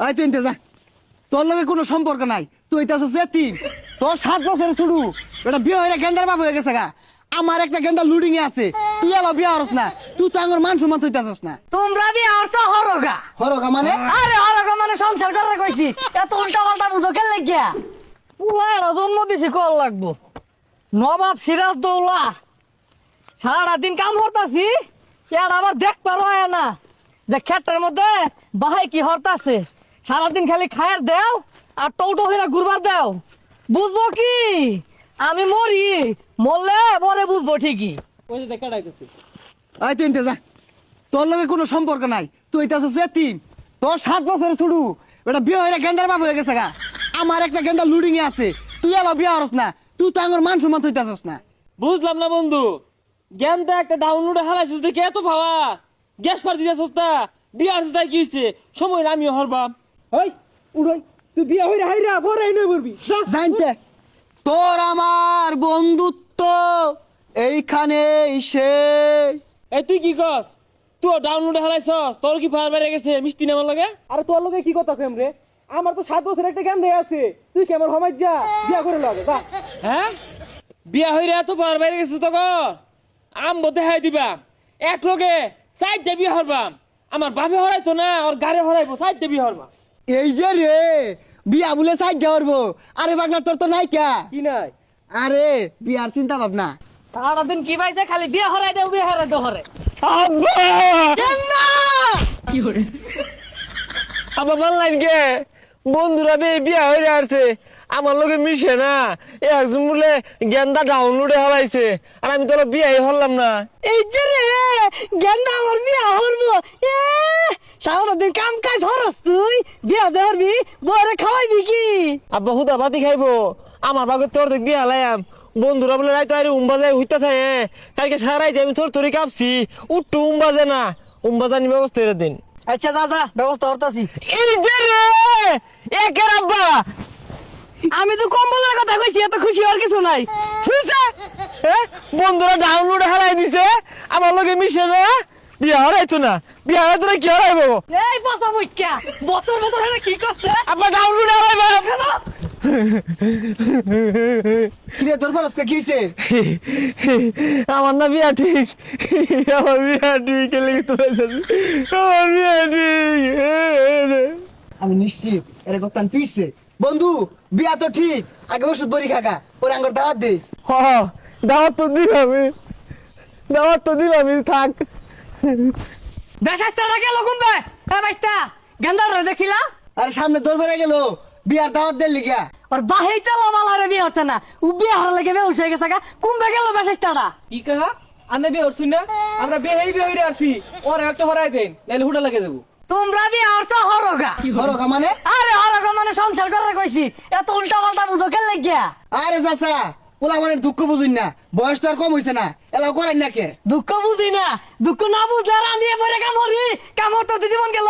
আয় তুই যা, তোর লগে কোনো সম্পর্ক নাই, তুই হইতাছস এতিম। তোর 7 বছরের শুরু এটা বিয়ে হয়ে গেন্দার বাপ হয়ে গেছে গা। আমার একটা গেন্দা লুডিং এ আছে, তুই এলো বিয়ে হরস না, তুই তো আমার মান সম্মান হইতাছস না। তোমরা বিয়ে হরছ হরগা। হরগা মানে? আরে হরগা মানে সংসার করে কইছি, এত উল্টা পাল্টা বুঝো কেন লাগিয়া? পুরা জন্ম দিছি কল লাগবো। নবাব সিরাজদৌল্লা সারাদিন কাম হরতাছি, এর আবার দেখ পারো না যে ক্ষেতের মধ্যে বাহাই কি হরতাছে। সারাদিন খালি খায়ের দেও আর টৌটো হইরা ঘুরবার দেও। বুঝবো কি আমি মরি, মরলে পরে বুঝবো ঠিকই। ওই যে দেখা ডাইতেছি। আয় তুই যা, তোর লগে কোনো সম্পর্ক নাই, তুই হইতাছস এতিম। তোর 7 বছরের শুরু এটা বিয়ে হয়ে গেন্দার বাপ হয়ে গেছে গা। আমার একটা গেন্দা লুডিং এ আছে, তুই এলো বিয়ে হরস না, তুই তো আমার মান সম্মান হইতাছস না। বুঝলাম না বন্ধু, জ্ঞানটা একটা ডাউনলোডে হালাইছিস দেখে এত ভাবা গ্যাস পার দিতে সস্তা বিয়ার তাই কি হইছে সময় না আমিও হরবাম। ওই উড়াই তুই বিয়া হইরা হাইরা ভরাই নই বলবি জানতে তোর আমার বন্ধুত্ব এইখানেই শেষ। এই তুই কি কস? তুই ডাউনলোডে হালাইছস, তোর কি ফায়ার বাইরে গেছে মিষ্টি নেওয়ার লাগে? আরে তোর লগে কি কথা কইম রে? আমার তো 7 বছর একটা জ্ঞান দেয়া আছে, তুই কি আমার হমাই যা বিয়া করে লাগে যা। হ্যাঁ বিয়া হইরা এত ফায়ার বাইরে গেছে তো কর আম বদে হাই দিবা এক লগে সাইডে বিয়া হরবাম। আমার বাপে হরাইতো না, ওর গাড়ি হরাইবো সাইডে বিয়া হরবা। এই যে রে বিয়া বলে সাইড যাওয়ারবো। আরে বাগনা তোর তো নাই কা। কি নাই? আরে বিয়ার চিন্তা ভাবনা। সারাদিন কি পাইছে খালি বিয়ে হরাই দেও বিয়ে হরাই দেও হরে। আবার বললেন কে বন্ধুরা বিয়া হয়ে আসছে আমার লোকে মিশে না, একজন বলে গেন্দা ডাউনলোডে হলাইছে আর আমি তোর বিয়াই হলাম না। এই যে রে গেন্দা আমার বিয়ে হরবো। এ সারাদিন কাম কাজ হরস তুই, বিয়ে হরবি বরে খাওয়াইবি কি? আব্বা হুদা বাতি খাইবো আমার বাগে তোর দেখ দিয়ে হালাইম। বন্ধুরা বলে রাইতো আরে উম্বাজে হইতা থাকে, কালকে সারাইতে আমি তোর তোরে কাঁপছি উঠটু উম্বাজে না, উম্বাজানি ব্যবস্থা এর দিন। আচ্ছা যা যা ব্যবস্থা করতাছি। এই যে রে একের আব্বা আমি তো কম্বলের কথা কইছি, এত খুশি হওয়ার কিছু নাই। থুইছে বন্ধুরা ডাউনলোডে হারাই দিছে আমার লগে মিশে না, বিয়া হরাইতো না, বিয়া হরাইতো না কি হরাইবো? এই পচা মুখ্যা বছর বছর হেনে কি করছে? আব্বা ডাউনলোডে হারাইবো। কিরে তোর বরস কি হইছে? আমার না বিয়া ঠিক, আমার বিয়া ঠিক লেগে তোরা যাচ্ছে, আমার বিয়া ঠিক। আমি নিশ্চিত এর কথান পিছে। বন্ধু বিয়া তো ঠিক, আগে ওষুধ বড়ি খাকা পরে আঙ্গুর দাওয়াত দিস। হ দাওয়াত তো দিলামই, দাওয়াত তো দিলামই থাক। বেশাস্তাটা গেল কুম্বে। এ বাইস্তা গেন্দার দেখছিলা? আরে সামনে দৌড় বেড়ে গেল, বিয়ার দাওয়াত দিলি গিয়া। ওর বাহেই চালো মালারে বিয়ে হচ্ছে না, ও বিয়ে হারা লাগে বেউস হয়ে গেছে গা। কুম্বে গেল বেশাস্তাটা? কি কাহা? আনে বিয়ে হরছুই না? আমরা বিয়ে হইরে আসছি, ওর একটা হরাই দেন নাইলে হুডা লাগে যাবো। তোমরা বিয়ে হরছ হরগা। হরগা মানে? আরে হরগা মানে সংসার করে কইছি, এত উল্টা পাল্টা বুঝো কেন লাগিয়া? আরে চাচা পোলা মানে দুঃখ বুঝুন না, বয়স তো আর কম হইছে না, এলাও করেন না কে? দুঃখ বুঝি না, দুঃখ না বুঝলে আর আমি এবারে কাম হরি, কাম হরতে জীবন গেল।